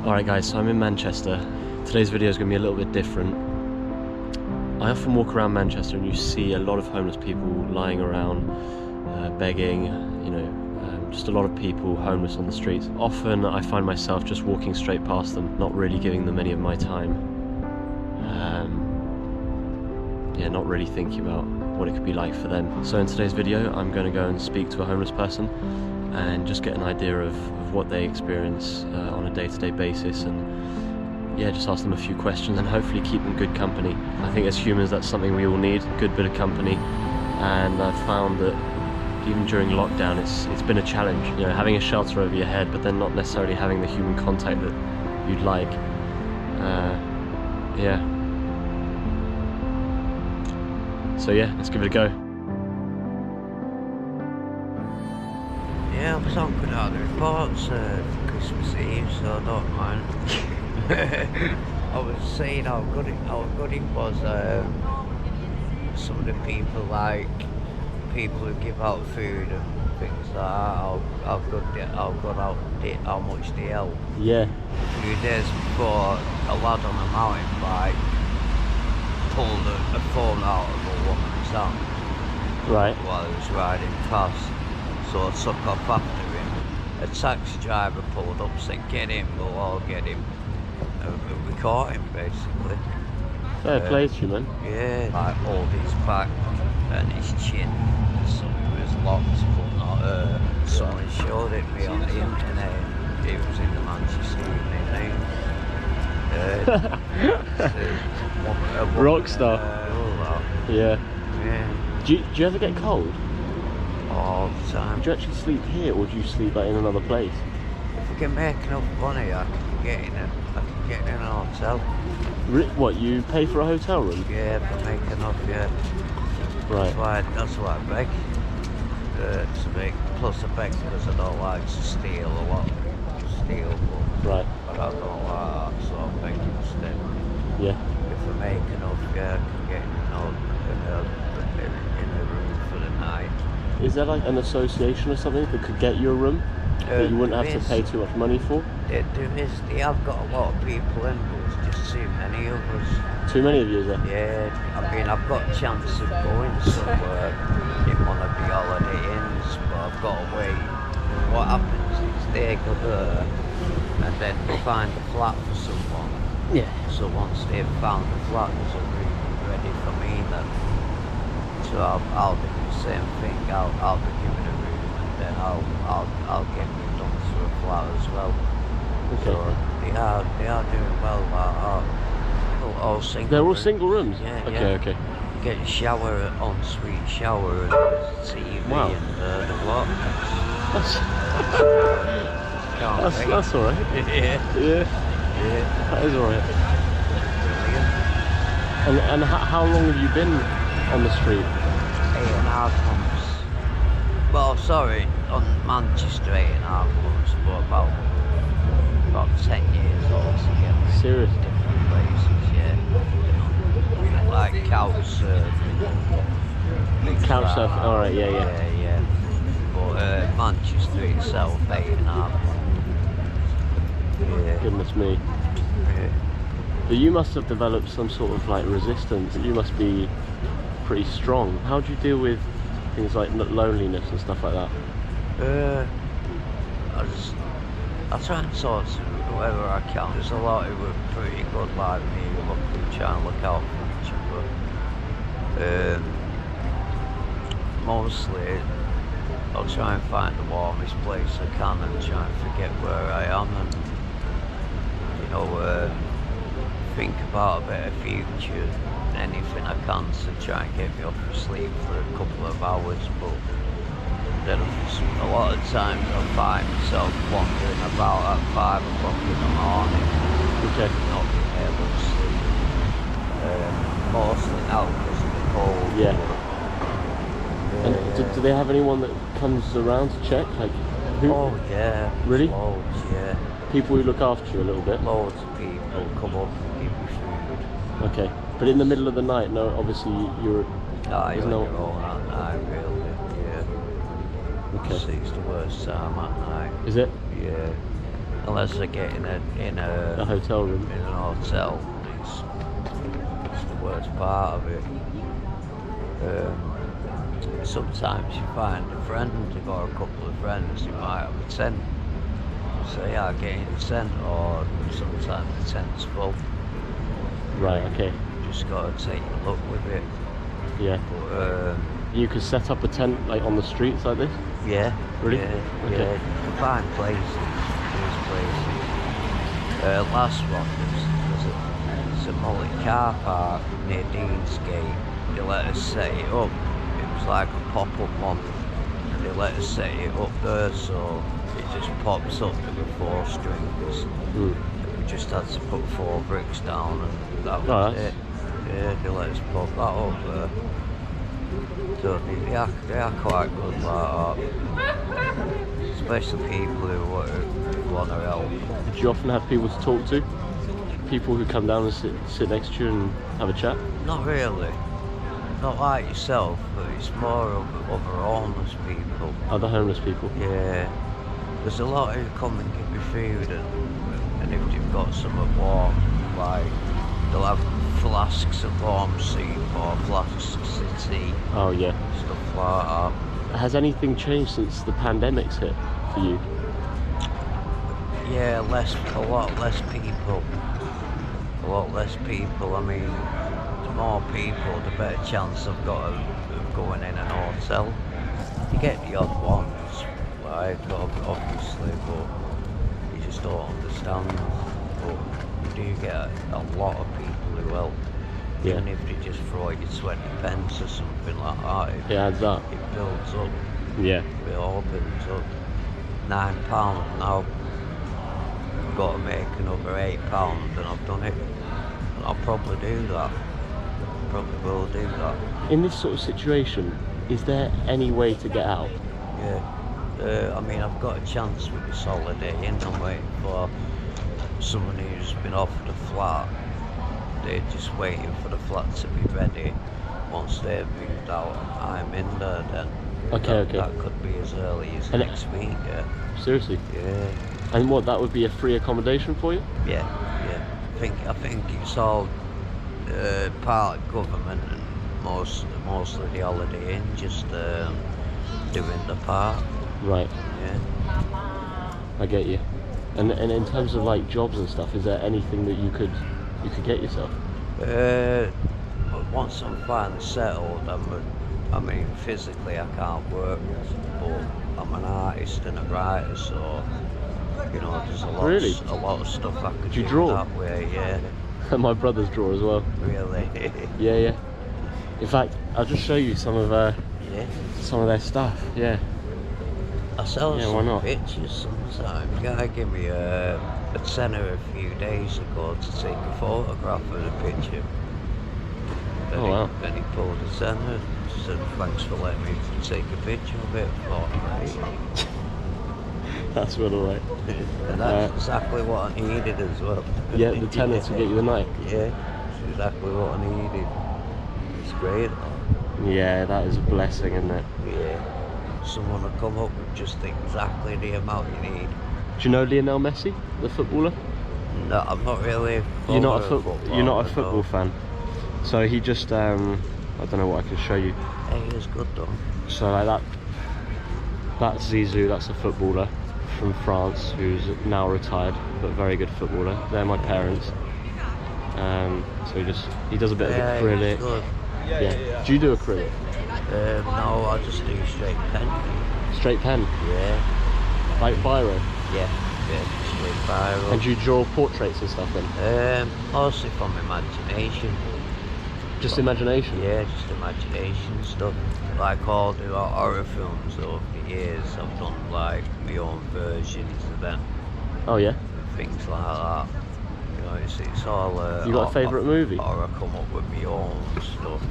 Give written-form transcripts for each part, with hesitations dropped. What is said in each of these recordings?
Alright guys, so I'm in Manchester. Today's video is going to be a little bit different. I often walk around Manchester and you see a lot of homeless people lying around, begging, just a lot of people homeless on the streets. Often I find myself just walking straight past them, not really giving them any of my time. Not really thinking about what it could be like for them. So in today's video I'm going to go and speak to a homeless person and just get an idea of what they experience on a day-to-day basis, and just ask them a few questions and hopefully keep them good company. I think as humans that's something we all need, a good bit of company, and I've found that even during lockdown it's been a challenge, having a shelter over your head but then not necessarily having the human contact that you'd like. So let's give it a go. Yeah, I was on good at the reports Christmas Eve, so I don't mind. I was saying how good it was. Some of the people, like people who give out food and things like that, how much they help. Yeah. A few days before, a lad on a mountain bike pulled a phone out of a woman's hand. Right. While he was riding past. So I took off after him. A taxi driver pulled up, said, "Get him, we'll all get him." We caught him basically. Fair play to you, man. Yeah, like hold his back and his chin. So it was locked, but not someone showed it me on the internet. It was in the Manchester Evening. Rockstar. Yeah. Yeah. Do you ever get cold? All the time. Do you actually sleep here, or do you sleep like in another place? If I can make enough money, I can get in a hotel. What, you pay for a hotel room? Yeah, if I make enough, yeah. Right. That's why I beg to make. Plus I beg because I don't like to steal a lot. Right. But I don't like that, so I beg instead. Yeah. If I make enough, I can get in a room for the night. Is there like an association or something that could get you a room that you wouldn't have to pay too much money for? They have got a lot of people in, but there's just too many of us. Too many of you, is there? Yeah, I mean, I've got a chance of going somewhere in one of the holiday inns, but I've got to wait. What happens is they go there and then they find a flat for someone. Yeah. So once they've found the flat, there's a room ready for me then. So I'll do the same thing. I'll be given a room, and then I'll get moved on to a flat as well. Okay. So they are doing well. All single. They're all rooms. single rooms. Yeah. Okay. You get a shower, ensuite shower, and TV, Wow. and the lot. That's all right. Yeah. That is all right. And how long have you been on the street? 8.5 months. Well, sorry, on Manchester 8.5 months, but about 10 years altogether. Serious? Different places, yeah. Like couch surfing. Couch surfing. All right, yeah. But Manchester itself, 8.5 months. Yeah. Goodness me. Yeah. But you must have developed some sort of like resistance. You must be pretty strong. How do you deal with things like loneliness and stuff like that? I try and talk to whoever I can. There's a lot who are pretty good like me, who try and look out for each other. Mostly I'll try and find the warmest place I can and try and forget where I am, and think about a better future, anything I can to try and get me off to sleep for a couple of hours. But then a lot of times I find myself wandering about at 5 o'clock in the morning, not being able to sleep. Mostly now because of the cold. Yeah. And do they have anyone that comes around to check? Like, who? Oh yeah. Really? Loads, yeah. People who look after you a little bit? Loads of people come up and give you food. Okay. But in the middle of the night, no, obviously you're... You're on your own at night, really, yeah. Okay. It's the worst time at night. Is it? Yeah. unless I get in A hotel room. in an hotel. It's the worst part of it. Sometimes you find a friend, or a couple of friends who might have a tent. So yeah, I get in a tent, or sometimes the tent's full. Right, okay. You just gotta take a look with it. Yeah. But, you could set up a tent like on the streets like this? yeah. Really? Yeah, Okay. yeah. You can find places. There's places. Last one, there's a multi car park near Deansgate. They let us set it up. It was like a pop-up one. And they let us set it up there, so it just pops up with 4 strings. Mm. We just had to put 4 bricks down, and that was Oh, it. Yeah, they let us put that up there. So they are quite good like that. Especially people who want to help. Do you often have people to talk to? People who come down and sit next to you and have a chat? Not really. Not like yourself, but it's more of other homeless people. Other homeless people? Yeah. There's a lot who come and give me food, and if they've got some at warm, like they'll have flasks of warm soup or flasks of tea. Oh yeah. Stuff like that. Has anything changed since the pandemic's hit for you? Yeah, a lot less people. A lot less people. I mean, the more people, the better chance I've got of going in an hotel. You get the odd ones, like obviously, but you just don't understand. But you do get a lot of people who help. Yeah. Even if they just throw you 20 pence or something like that, It adds up. it builds up. Yeah. It all builds up. £9 now. I've got to make another £8 and I've done it. And I'll probably do that. Probably will do that. In this sort of situation, is there any way to get out? Yeah. I mean, I've got a chance with this holiday in. I'm waiting for someone who's been offered a flat. They're just waiting for the flat to be ready. Once they've moved out, I'm in there then. Okay. That could be as early as next week, yeah. Seriously? Yeah. And what, that would be a free accommodation for you? Yeah. I think it's all part of government and mostly the Holiday Inn just doing the part. Right. Yeah. I get you. And in terms of like jobs and stuff, is there anything that you could get yourself? Once I'm finally settled, I mean physically I can't work, but I'm an artist and a writer, so you know there's a lot of stuff I could Do you do draw? that way. Yeah. My brothers draw as well. Really? Yeah. In fact, I'll just show you some of Yeah. their stuff. Yeah. I sell why some not? pictures sometimes. Guy gave me a tenner a few days ago to take a photograph of the picture. Then Wow. Then he pulled a tenner. Said thanks for letting me take a picture of it. I thought, right. That's what I like. And that's exactly what I needed as well. Yeah, the tenner to get you the night. Yeah, that's exactly what I needed. It's great. Yeah, that is a blessing, isn't it? Yeah. Someone will come up with just exactly the amount you need. Do you know Lionel Messi, the footballer? No, I'm not really. You're not a football football fan. So he just I don't know what I can show you. Hey, he was good though. So like that's Zizou, that's a footballer from France who's now retired, but very good footballer. They're my parents. So he does a bit of acrylic. He's good. Yeah. Do you do acrylic? No, I just do straight pen. Straight pen? Yeah. Like biro? Yeah, straight biro. And do you draw portraits and stuff then? Mostly from imagination. Just imagination? Yeah, just imagination stuff. Like all the horror films over the years, I've done like my own versions of them. Oh yeah? Things like that. You know, it's all... You got a favourite movie? Or I come up with my own stuff.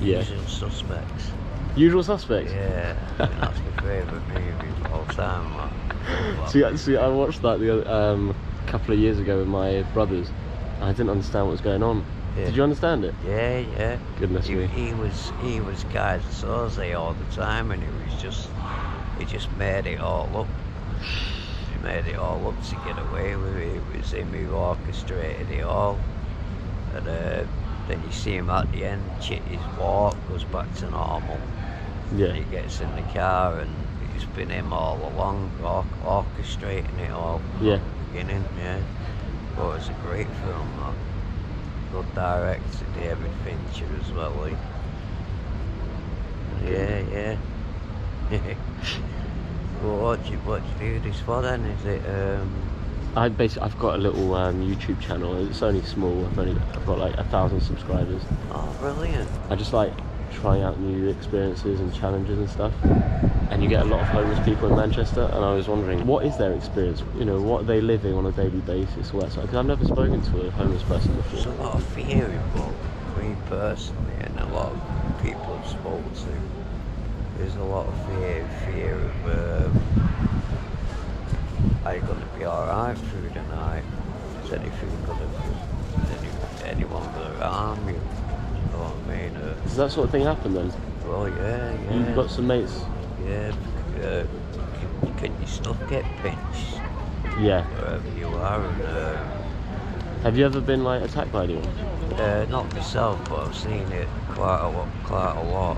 Yeah. Usual Suspects. Usual Suspects? Yeah, I think that's my favourite movie of all time. Like. See, I watched that a couple of years ago with my brothers, and I didn't understand what was going on. Yeah. Did you understand it? Yeah. Goodness me. He was Guy Soze all the time, and he just made it all up. made it all up to get away with it. It was him who orchestrated it all. And then you see him at the end, his walk goes back to normal. Yeah. And he gets in the car, and it's been him all along, orchestrating it all from Yeah. the beginning. Yeah. But it's a great film, that. Good director, David Fincher as well, like. Yeah. Well, what do you do this for then? Is it I've got a little YouTube channel. It's only small. I've got like 1,000 subscribers. Oh, brilliant. I just like trying out new experiences and challenges and stuff. And you get a lot of homeless people in Manchester, and I was wondering, what is their experience? You know, what are they living on a daily basis? All that sort. Because I've never spoken to a homeless person There's a before. lot of fear involved. Me personally, and a lot of people I've spoken to. There's a lot of fear of are you going to be alright through the night? Is anyone going to harm you? You know what I mean? Does that sort of thing happen then? Well, yeah. You've got some mates? Yeah, can your stuff get pinched? Yeah. Wherever you are, and Have you ever been like attacked by anyone? not myself, but I've seen it quite a lot.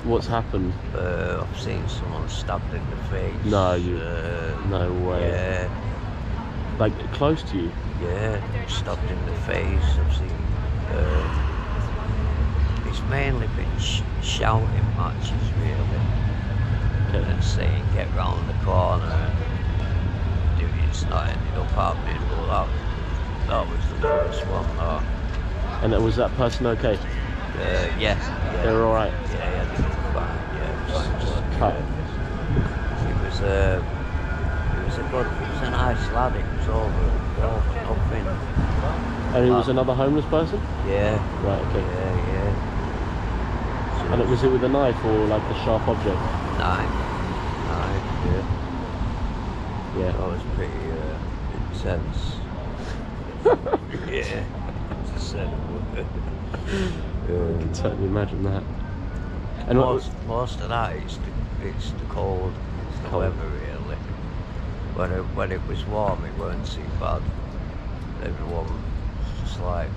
What's happened? I've seen someone stabbed in the face. No, no way. Yeah, Like close to you? yeah, stabbed in the face. I've seen. It's mainly been shouting matches, really, Okay. and saying get round the corner. It's not ended up happening, but that was the first one. And was that person okay? Yeah. They were alright? Yeah, they were fine. Yeah, fine. Cut. He was a nice lad. It was over nothing. And he was another homeless person? Yeah. Right, okay. Yeah. So And was it with a knife or like a sharp object? Knife. Yeah. That was pretty intense. Yeah. As I I can certainly imagine that. And most of that it's the cold, it's the Cold. weather really. When it was warm, it weren't too bad. Everyone was just like,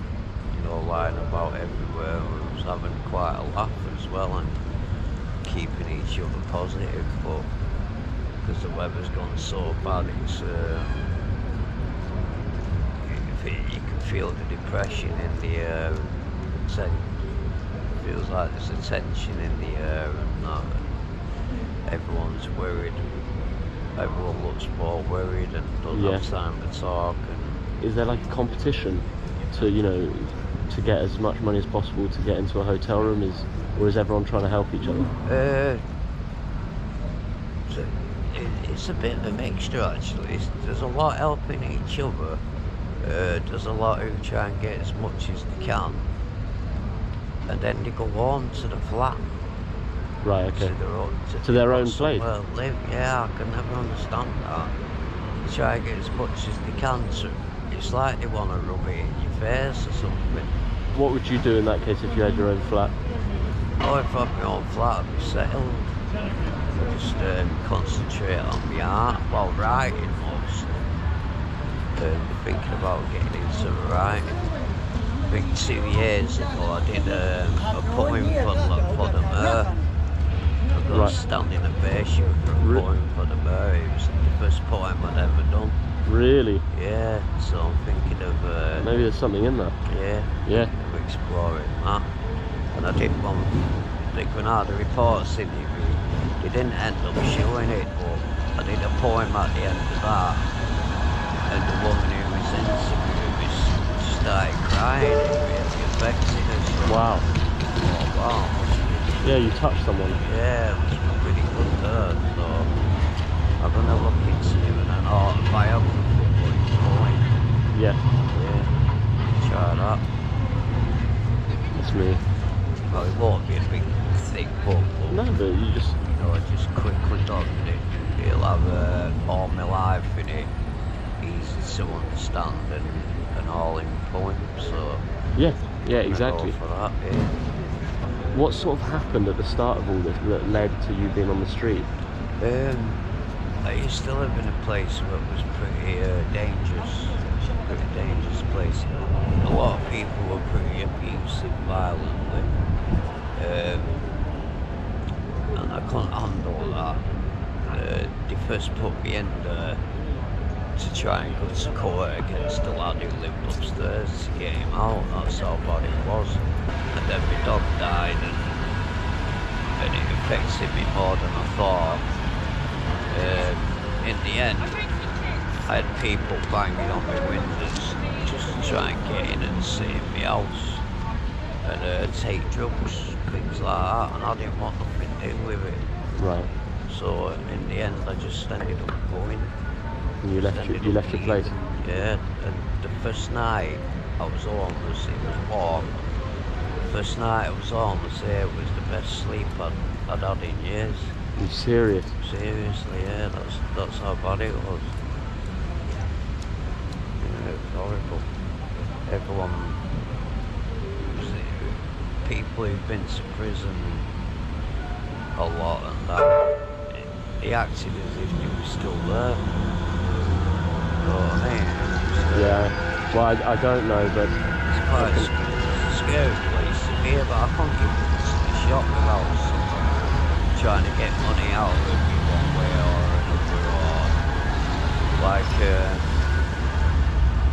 lying about everywhere. We was having quite a laugh as well and keeping each other positive. But because the weather's gone so bad, it's you can feel the depression in the air. Feels like there's a tension in the air and that. Everyone's worried. Everyone looks more worried and doesn't have time to talk. And is there like a competition to to get as much money as possible to get into a hotel room? Or is everyone trying to help each other? It's a bit of a mixture actually. There's a lot helping each other. There's a lot who try and get as much as they can, and then they go on to the flat. Right, okay. To their own place. Well, live. Yeah, I can never understand that. They try and get as much as they can. So it's like they want to rub it in your face or something. What would you do in that case if you had your own flat? Oh, if I had my own flat, I'd be settled. I'd just concentrate on my art while writing most. Thinking about getting into writing. I think 2 years ago I did a poem for the Mayor. I got Right. standing ovation for a poem for the Mayor. It was the first poem I'd ever done. Really? Yeah, so I'm thinking of Maybe there's something in that. yeah, of exploring that. And I did one. When I had the reports interview, they didn't end up showing it, but I did a poem at the end of that. And the woman who was interviewing started crying. It really affected her. So Wow. oh, wow. Yeah, you touched someone. Yeah, it was pretty good there. So I'm gonna look into doing an autobiography for you, boy. Yeah, Yeah, try that. that's me. Well, it won't be a big thick book, but No, but you just... just quickly done it. It'll have all my life in it. Easy to understand and all in points, so Yeah, I'm gonna exactly. go for that, yeah. What sort of happened at the start of all this that led to you being on the street? I used to live in a place that was pretty dangerous place. A lot of people were pretty abusive, violently, and I couldn't handle that. They first put me in there to try and go to court against the lad who lived upstairs to get him out. That's how bad it was. And then my dog died, and it affected me more than I thought. In the end, I had people banging on my windows just to try and get in and sit in my house and take drugs, things like that, and I didn't want nothing to do with it. Right. So in the end, I just ended up going. And you left your place? Yeah, and the first night I was homeless, it was warm. The first night I was homeless, it was the best sleep I'd had in years. Are you serious? Seriously, yeah, that's how bad it was. Yeah, it was horrible. Everyone, people who've been to prison a lot and that, they acted as if they were still there. You know what I mean? Yeah. Well, I don't know, but it's quite a scary place to be, but I can't give the shot without someone trying to get money out of me one way or another, or like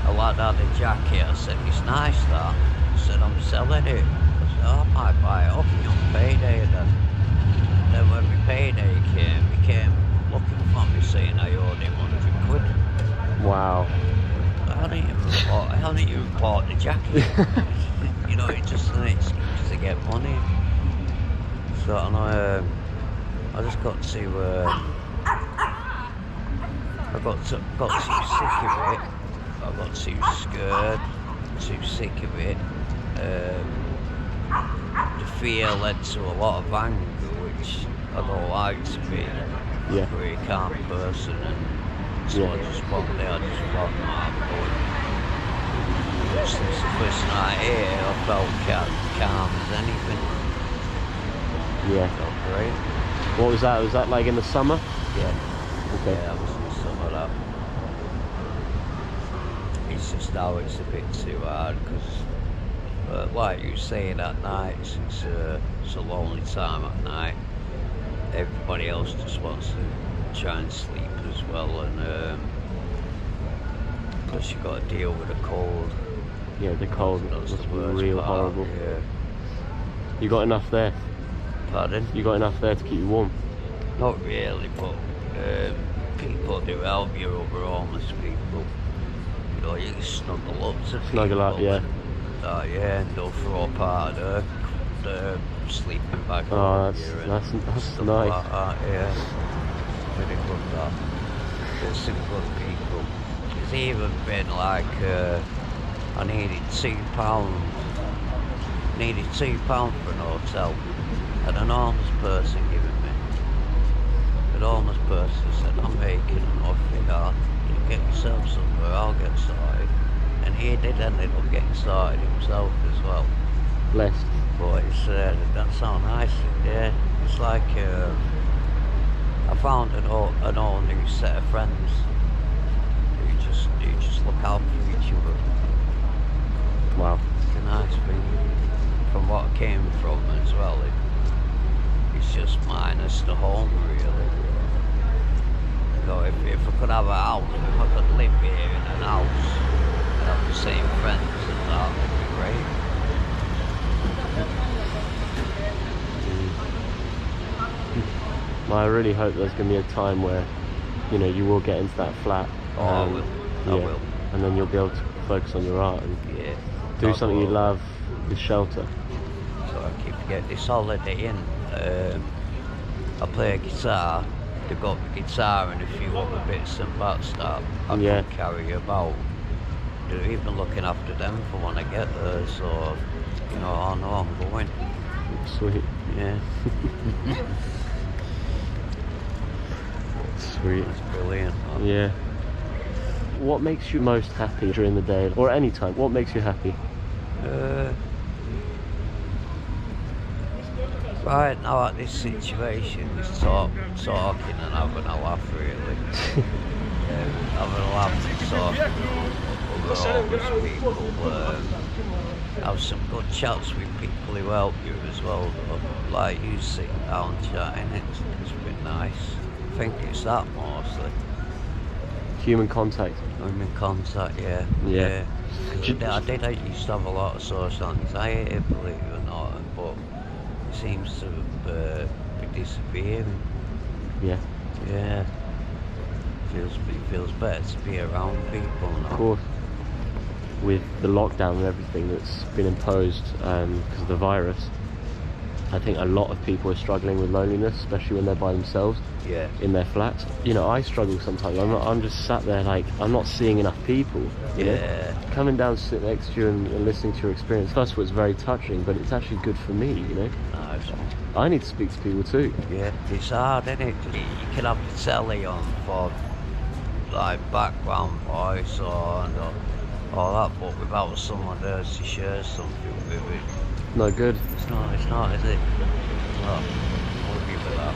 a lad had a jacket. I said, it's nice that. He said, I'm selling it. I said, oh, I might buy it off you on payday then. Then when my payday came, he came looking for me saying I owed him 100 quid. wow. I hadn't even bought the jacket. You know, it's just an excuse to get money. So I just got to I got too sick of it. I got too scared, too sick of it. The fear led to a lot of anger, which I don't like to be. Yeah. A very calm person, and so I just thought no, I'm going. But since the first night here, I felt calm as anything. Yeah. Felt great. What was that? Was that like in the summer? Yeah. Okay. Yeah, that was in the summer. That. It's just now it's a bit too hard because, like you were saying, at night it's a lonely time at night. Everybody else just wants to try and sleep as well, and plus you got to deal with the cold. Yeah, the cold That's must the be worst real part, horrible. Yeah. You got enough there? Pardon? You got enough there to keep you warm? Not really, but people do help you over homeless people. You know, you can snuggle up to people. Snuggle up, yeah. Yeah, and they'll throw a part of the sleeping bag Oh, over you and that's stuff nice. like that, yeah. Really good that. There's some good people. It's even been like, I needed £2. Needed £2 for an hotel. And an homeless person giving me. An homeless person said, I'm making enough here. You get yourself somewhere, I'll get started. And he did end up getting started himself as well. Blessed. But it's, that's how nice, yeah. It's like, I found an all new set of friends who just look out for each other. Wow. It's a nice thing. From what I came from as well, it's just minus the home really. You know, if I could have a house, if I could live here in an house and have the same friends and that would be great. Well, I really hope there's going to be a time where, you know, you will get into that flat. Oh, I will. I will. And then you'll be able to focus on your art and do God something you will. love with shelter. So I keep getting this holiday in. I play a guitar. They've got the guitar and a few other bits and bats that I can carry about. They're even looking after them for when I get there, so you know, I know I'm going. Sweet. Yeah. Sweet. That's brilliant. Man. Yeah. What makes you most happy during the day or any time? What makes you happy? Right now at this situation is talking and having a laugh really. Having a laugh and talking with other people. Have some good chats with people who help you as well. Like you sitting down chatting, it's been nice. I think it's that mostly. Human contact. Human contact, yeah. Yeah. I used to have a lot of social anxiety, believe it or not, but it seems to be disappearing. Yeah. Yeah. It feels better to be around people now. Of course. With the lockdown and everything that's been imposed because of the virus, I think a lot of people are struggling with loneliness, especially when they're by themselves in their flats. You know, I struggle sometimes. I'm just sat there like I'm not seeing enough people. You know? Coming down to sit next to you and listening to your experience. First of all, it's very touching, but it's actually good for me. You know, I need to speak to people too. Yeah, it's hard, isn't it? You can have the telly on for like background voice or all that, but without someone there to share something with it. No good. It's not, is it? Well, we'll give it that.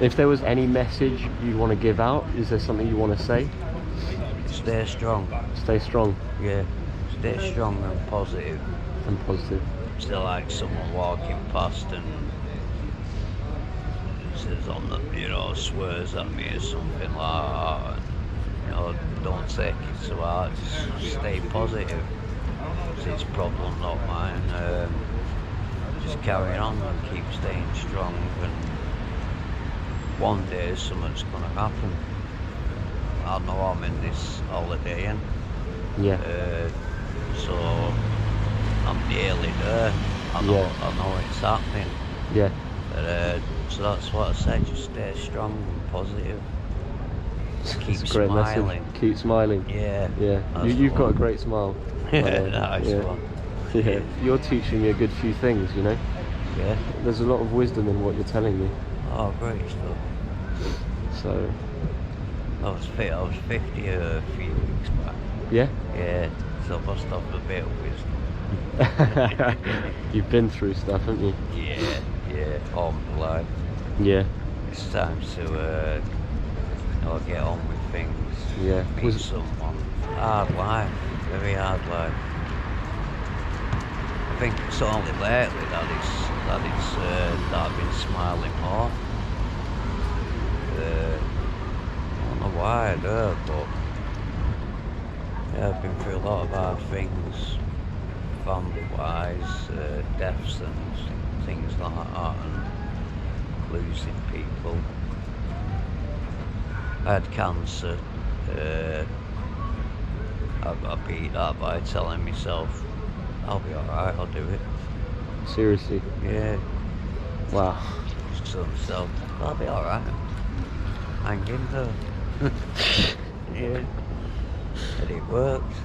If there was any message you want to give out, is there something you want to say? Stay strong. Stay strong. Yeah, stay strong and positive. And positive. Still like someone walking past and says on the, you know, swears at me or something like that. And, you know, don't take it to heart. Just stay positive. It's his problem, not mine. Just carry on and keep staying strong. And one day something's gonna happen. I know I'm in this holiday, Yeah. so I'm nearly there. I know it's happening. Yeah. So that's what I said. Just stay strong and positive. Keep It's a great smiling. message. Keep smiling. Yeah. Yeah. You've got a great smile. Nice one. Yeah. You're teaching me a good few things. You know. Yeah. There's a lot of wisdom in what you're telling me. Oh, great stuff. So. I was 50 a few weeks back. Yeah. Yeah. So I must have a bit of wisdom. You've been through stuff, haven't you? Yeah. All my life. Yeah. It's time to get on with things. Yeah. Meet someone. Hard life. Very hard life. I think it's only lately that I've been smiling more. I don't know why, but yeah, I've been through a lot of hard things, family-wise, deaths and things like that, and losing people. I had cancer. I beat that by telling myself, I'll be alright, I'll do it. Seriously. Yeah. Wow. Just told myself, I'll be alright. Hang in there. Yeah. And it worked.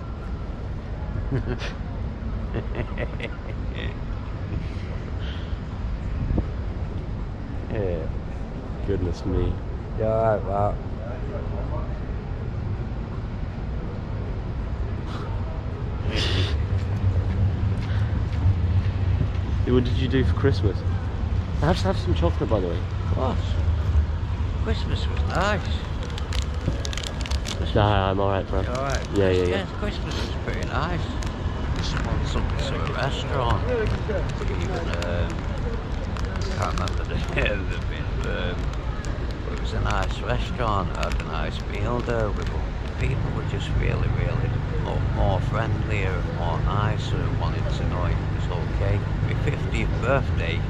Yeah. Goodness me. You alright, Mark? What did you do for Christmas? Have some chocolate, by the way. What? Christmas was nice. Nah, I'm alright, bro. Alright. Yeah. Christmas was pretty nice. Someone took me to a restaurant. Even, can't remember the name of it, but it was a nice restaurant. I had a nice meal there. People were just really more friendlier and more nicer and wanted to know it was okay. My 50th birthday,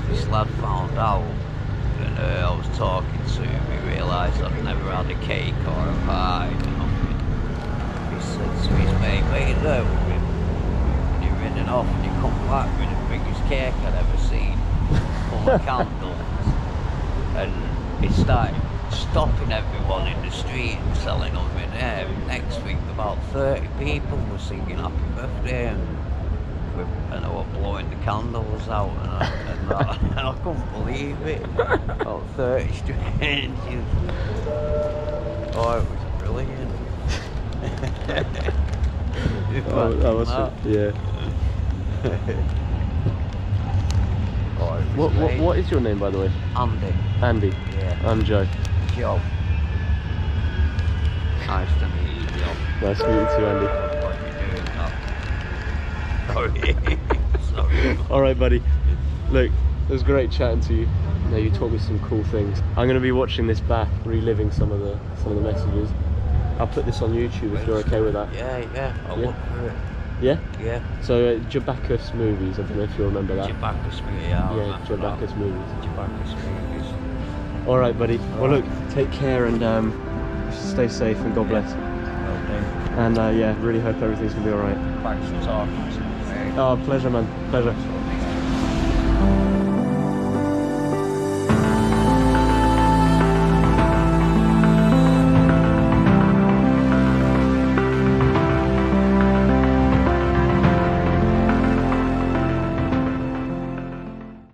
this lad found out, and I was talking to him. He realised I'd never had a cake or a pie or nothing. He said to his mate, wait there with him. And he ran off and he come back with the biggest cake I'd ever seen, full of candles. And he started stopping everyone in the street and telling them in there. Next week about 30 people were singing happy birthday and I was blowing the candles out and I couldn't believe it. About 30 strangers. Oh, it was brilliant. that was yeah. What is your name, by the way? Andy. Andy. Yeah. I'm Joe. Joe. Nice to meet you, Joe. Nice to meet you too, Andy. What are you doing now? Sorry. All right, buddy. Look, it was great chatting to you. You taught me some cool things. I'm going to be watching this back, reliving some of the messages. I'll put this on YouTube if you're okay with that. Yeah. I'll look for it. Yeah? Yeah. So, Jabacus movies, I don't know if you remember that. Jabacus movies, yeah. Yeah, Jabacus movies. Jabacus movies. Alright, buddy. Well, look, take care and stay safe and God bless. Okay. And yeah, really hope everything's going to be alright. Thanks for talking to me. Oh, pleasure, man. Pleasure.